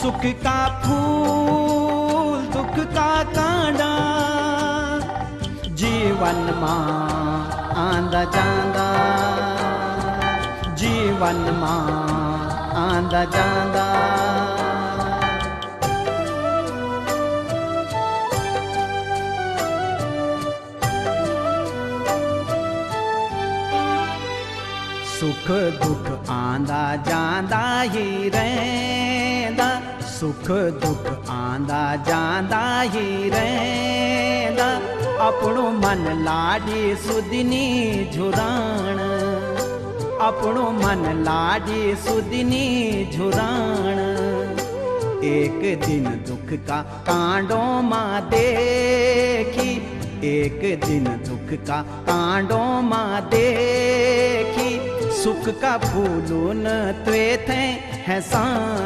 सुख का फूल दुख का कांडा जीवन मां आंदा जांदा जीवन मां आंदा जांदा सुख दुख आंदा जांदा ही रहंदा सुख दुख आंदा जांदा ही रहंदा अपनो मन लाडी सुदनी झुराण अपनो मन लाडी सुदनी झुराण एक दिन दुख का कांडो मां देखी एक दिन दुख का कांडो मां देखी सुख का फूलों न त्वे थे है साण